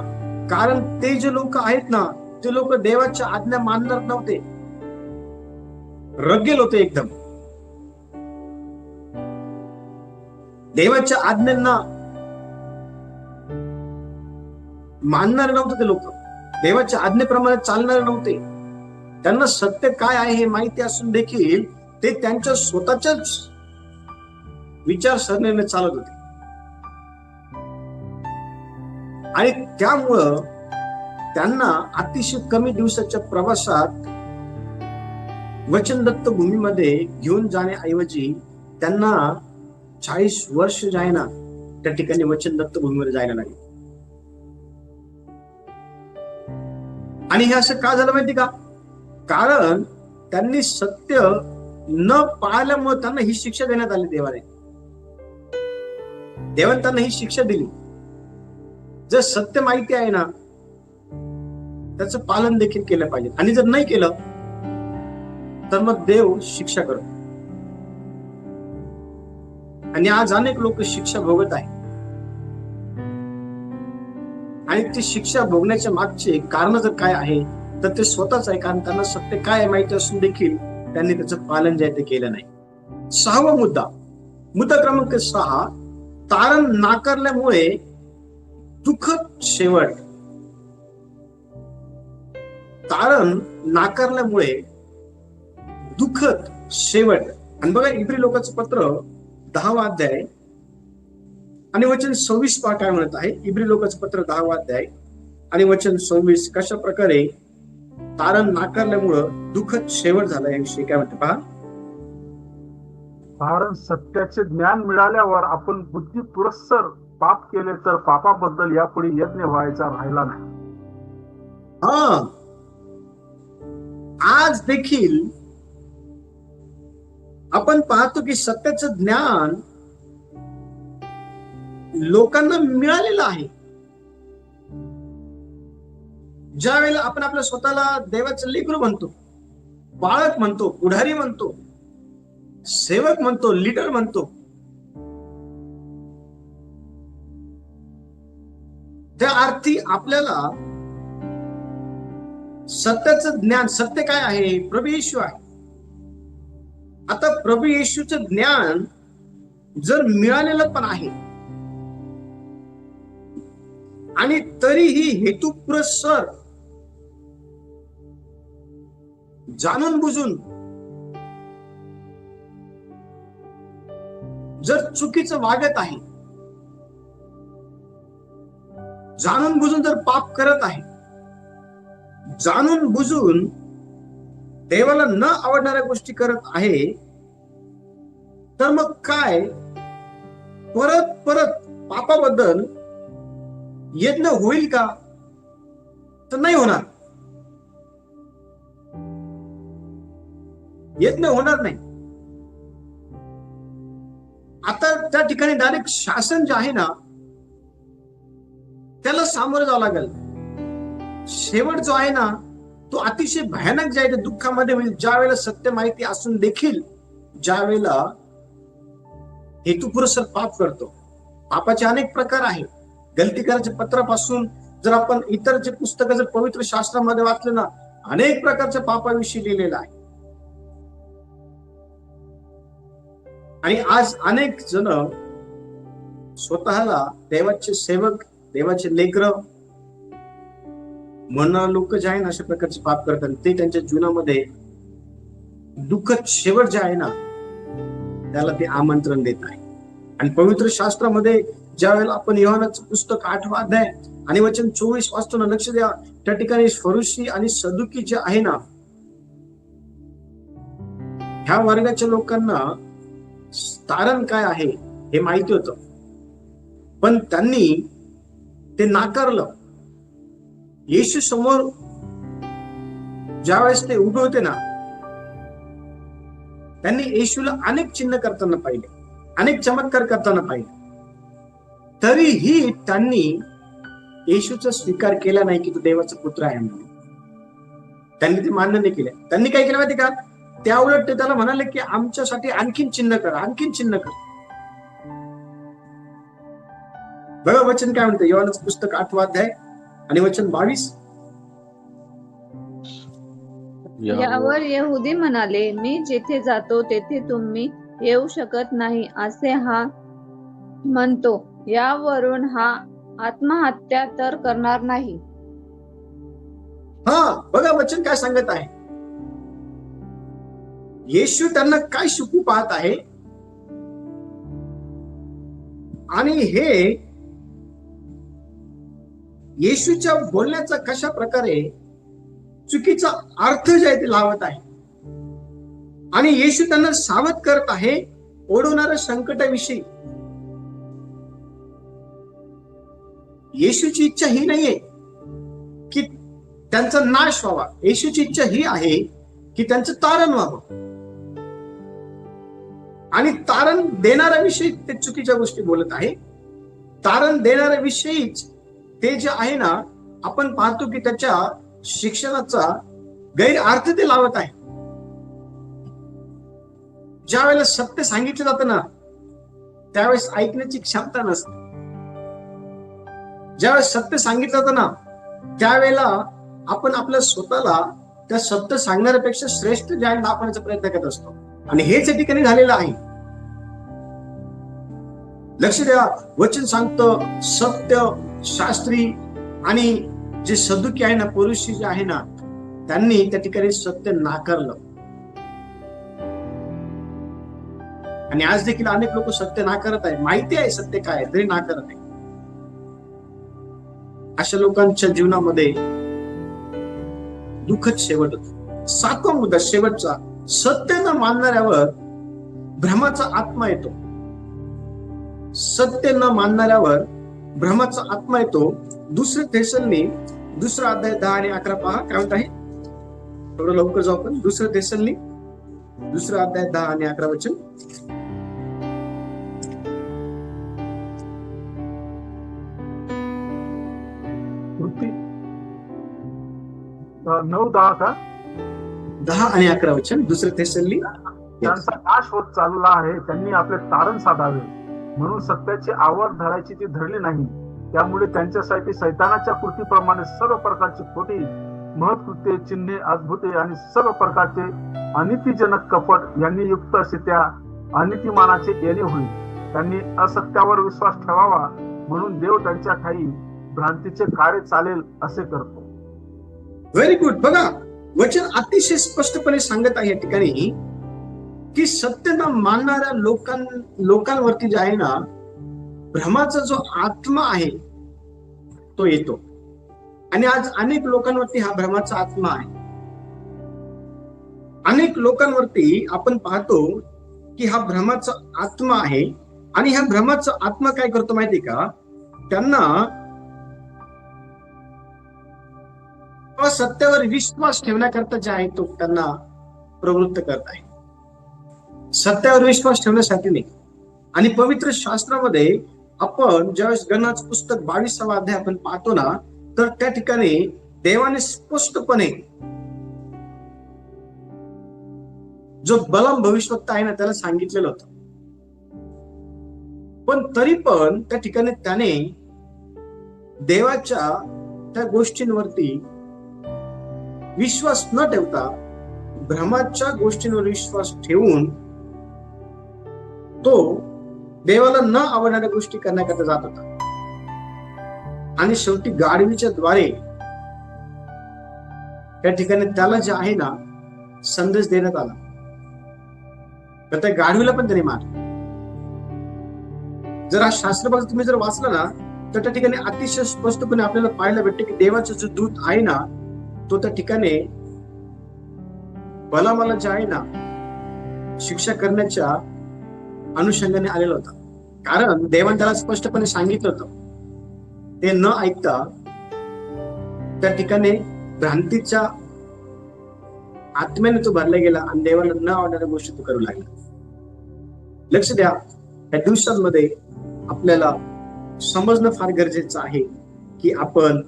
कारण ते जे लोक आहेत ना ते लोक देवाच्या आज्ञा मानणार नव्हते, रगेल होते एकदम. देवाच्या आज्ञांना मानणारे नव्हते ते लोक, देवाच्या आज्ञेप्रमाणे चालणारे नव्हते. त्यांना सत्य काय आहे हे माहिती असून देखील ते त्यांच्या स्वतःच्याच विचारसरणीने चालत होते. आणि त्यामुळं त्यांना अतिशय कमी दिवसाच्या प्रवासात वचनदत्त भूमीमध्ये घेऊन जाण्याऐवजी त्यांना 40 वर्ष जायना त्या ठिकाणी वचनदत्त भूमीमध्ये जायला लागले. आणि हे असं का झालं माहिती का? कारण त्यांनी सत्य न पाळल्यामुळे त्यांना ही शिक्षा देण्यात आली. देवाने त्यांना ही शिक्षा दिली. जर सत्य माहिती आहे ना त्याचं पालन देखील केलं पाहिजे. आणि जर नाही केलं तर मग देव शिक्षा करतो. आणि आज अनेक लोक शिक्षा भोगत आहेत. आणि ती शिक्षा भोगण्याच्या मागचे कारण जर काय आहे तर ते स्वतःच आहे, कारण त्यांना सत्य काय आहे माहिती असून देखील त्यांनी त्याचं पालन जे आहे ते केलं नाही. 6वा मुद्दा क्रमांक 6, तारण नाकारल्यामुळे दुःखद शेवट. तारण नाकारल्यामुळे दुःखद शेवट. आणि बघा इब्री लोकांचं पत्र 10वा अध्याय आणि वचन 26 पहा काय म्हणत आहे. इब्री लोकांचं पत्र 10वा अध्याय आणि वचन 26 कशा प्रकारे तारण नाकारल्यामुळं दुःखद शेवट झाला याविषयी काय म्हणते पहा. कारण सत्याचे ज्ञान मिळाल्यावर आपण बुद्धी पुरस्सर पाप केले तर पापाबद्दल यापुढे यज्ञ व्हायचा राहिला नाही. आज देखील आपण पाहतो की सत्याचं ज्ञान लोकांना मिळालेलं आहे. ज्या वेळेला आपण आपल्या स्वतःला देवाचं लेकरू म्हणतो, बाळक म्हणतो, पुढारी म्हणतो, सेवक म्हणतो, लीडर म्हणतो, त्या अर्थी आपल्याला सत्याचं ज्ञान, सत्य काय आहे? प्रभू येशू आहे. आता प्रभू येशूचं ज्ञान जर मिळालेलं पण आहे आणि तरीही हेतुपुरस्सर जाणून बुजून जर चुकीचं वागत आहे, जाणून बुजून जर पाप करत आहे, जाणून बुजून देवाला न आवडणाऱ्या गोष्टी करत आहे, तर मग काय परत परत पापाबद्दल यज्ञ होईल का? तर नाही होणार. यज्ञ होणार नाही. आता त्या ठिकाणी डायरेक्ट शासन जे आहे ना त्याला सामोरं जावं लागेल. शेवट जो आहे ना तो अतिशय भयानक जे आहे ते दुःखामध्ये होईल. ज्या वेळेला सत्य माहिती असून देखील ज्या वेळेला हेतुपुरस्सर पाप करतो. पापाचे अनेक प्रकार आहेत. गलती करायच्या पत्रापासून जर आपण इतर जे पुस्तकं जर पवित्र शास्त्रामध्ये वाचले ना, अनेक प्रकारच्या पापाविषयी लिहिलेलं आहे. आणि आज अनेक जण स्वतःला देवाचे सेवक, देवाचे लेकरं म्हणणारे लोक जे आहे ना अशा प्रकारचे पाप करतात. ते त्यांच्या जीवनामध्ये दुःखद शेवट जे आहे ना त्याला ते आमंत्रण देत आहे. आणि पवित्र शास्त्रामध्ये ज्या वेळेला आपण योहानाचं पुस्तक 8वा अध्याय आणि वचन 24 वाचतो ना, लक्ष द्या, त्या ठिकाणी फरुशी आणि सदुकी जे आहे ना ह्या वर्गाच्या लोकांना तारण काय आहे हे माहिती होतं, पण त्यांनी ते नाकारलं. येशू समोर ज्यावेळेस ते उभे होते ना त्यांनी येशूला अनेक चिन्ह करताना पाहिले, अनेक चमत्कार करताना पाहिले, तरीही त्यांनी येशूचा स्वीकार केला नाही की तो देवाचा पुत्र आहे म्हणून. त्यांनी ते मान्य नाही केले. त्यांनी काय केलं माहिती का? त्या उलट ते त्याला म्हणाले की आमच्यासाठी आणखीन चिन्ह कर, आणखीन चिन्ह कर. बघा वचन काय म्हणतं, योहानाचं पुस्तक 8वा अध्याय आणि वचन 22. यावर यहुदी म्हणाले, मी जिथे जातो तेथे तुम्ही येऊ शकत नाही असे हा म्हणतो. यावरून हा आत्महत्या तर करणार नाही. बघा वचन काय सांगत आहे. येशू त्यांना काय शिकू पाहत आहे आणि हे येशूच्या बोलण्याचा कशा प्रकारे चुकीचा अर्थ जे आहे ते लावत आहे. आणि येशू त्यांना सावध करत आहे ओढवणाऱ्या संकटाविषयी. येशूची इच्छा ही नाहीये की त्यांचा नाश व्हावा. येशूची इच्छा ही आहे की त्यांचं तारण व्हावं. आणि तारण देणाऱ्याविषयी ते चुकीच्या गोष्टी बोलत आहे. तारण देणाऱ्याविषयीच ते जे आहे ना आपण पाहतो की त्याच्या शिक्षणाचा गैरअर्थ ते लावत आहे. ज्या वेळेला सत्य सांगितलं जातं ना त्यावेळेस ऐकण्याची क्षमता नसते. ज्यावेळेस सत्य सांगितलं होतं ना, त्यावेळेला आपण आपल्या स्वतःला त्या सत्य सांगणाऱ्यापेक्षा श्रेष्ठ ज्ञान दाखवण्याचा प्रयत्न करत असतो. आणि हेच या ठिकाणी झालेलं आहे. लक्ष द्या, वचन सांगतं सत्य शास्त्री आणि जे सदुकी आहे ना, पुरुषी जे आहे ना, त्यांनी त्या ठिकाणी सत्य नाकारलं. आणि आज देखील अनेक लोक सत्य नाकारत आहे. माहिती आहे सत्य काय आहे, तरी नाकारत आहे. अशा लोकांच्या जीवनामध्ये दुःखद शेवट होतो. 7वा मुद्दा शेवटचा, सत्य न मानणाऱ्यावर भ्रमाचा आत्मा येतो. सत्य न मानणाऱ्यावर भ्रमाचा आत्मा येतो. 2 थेसलोनिकई 2 अध्याय 10 आणि 11 पहा काय म्हणत आहे. थोडं लवकर जाऊ आपण. 2 थेसलोनिकई 2 अध्याय 10 आणि 11 वचन. वृत्ती 9-10 का 10 आणि 11 वचन. 2 थेसलोनिकई. त्यांचा नाश होत चालला आहे, त्यांनी आपले तारण साधावे म्हणून सत्याची आवड धरायची ती धरली नाही. त्यामुळे त्यांच्यासाठी सैतानाच्या कृतीप्रमाणे सर्व प्रकारची खोटी महत्कृत्ये, चिन्हे, अद्भुते आणि सर्व प्रकारचे अनितीजनक कपट यांनी युक्त असे त्या अनितीमानाचे येणे होईल. त्यांनी असत्यावर विश्वास ठेवावा म्हणून देव त्यांच्या ठाई भ्रांतीचे कार्य चालेल असे करतो. Very good. बघा, वचन अतिशय स्पष्टपणे सांगत आहे या ठिकाणी की सत्य न मानणाऱ्या लोकांवरती जे आहे ना, भ्रमाचा जो आत्मा आहे तो येतो. आणि आज अनेक लोकांवरती हा भ्रमाचा आत्मा आहे. अनेक लोकांवरती आपण पाहतो की हा भ्रमाचा आत्मा आहे. आणि ह्या भ्रमाचा आत्मा काय करतो माहिती का, त्यांना सत्यावर विश्वास ठेवण्याकरता जे आहे तो त्यांना प्रवृत्त करत आहे. सत्यावर विश्वास ठेवण्यासाठी नाही. आणि पवित्र शास्त्रामध्ये आपण ज्यावेळेस गणनाचं पुस्तक 22वा अध्याय आपण पाहतो ना, तर त्या ठिकाणी देवाने स्पष्टपणे जो बलाम भविष्यवक्ता आहे ना, त्याला सांगितलेलं होतं. पण तरी पण त्या ठिकाणी त्याने देवाच्या त्या गोष्टींवरती विश्वास न ठेवता भ्रमाच्या गोष्टींवर विश्वास ठेवून तो देवाला न आवडणाऱ्या गोष्टी करण्याकरता जात होता. आणि शेवटी गाढवीच्या द्वारे त्या ठिकाणी त्याला जे आहे ना संदेश देण्यात आला, तर त्या गाढवीला पण त्याने मारलं. जर हा शास्त्रभाग तुम्ही जर वाचला ना, तर त्या ठिकाणी अतिशय स्पष्टपणे आपल्याला पाहायला भेटते की देवाचा जो दूत आहे ना, तो त्या ठिकाणी बलामाला जे आहे ना शिक्षा करण्याच्या अनुषंगाने आलेला होता. कारण देवाने त्याला स्पष्टपणे सांगितलं होतं. ते न ऐकता त्या ठिकाणी भ्रांतीच्या आत्म्याने तो भरला गेला आणि देवाला न आवडणाऱ्या गोष्टी तो करू लागला. लक्ष द्या, या दिवसांमध्ये आपल्याला समजणं फार गरजेचं आहे की आपण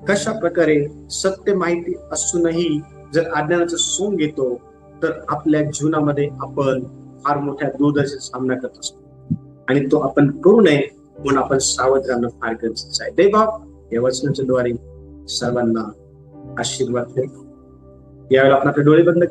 कशा प्रकारे सत्य माहिती असूनही जर अज्ञानाचं सोंग घेतो, तर आपल्या जीवनामध्ये आपण फार मोठ्या दुर्दशेचा सामना करत असतो. आणि तो आपण करू नये म्हणून आपण सावध राहणं फार गरजेचं आहे. देवबाप या वचनाच्या द्वारे सर्वांना आशीर्वाद देतो. यावेळेला आपण आपले डोळे बंद करू.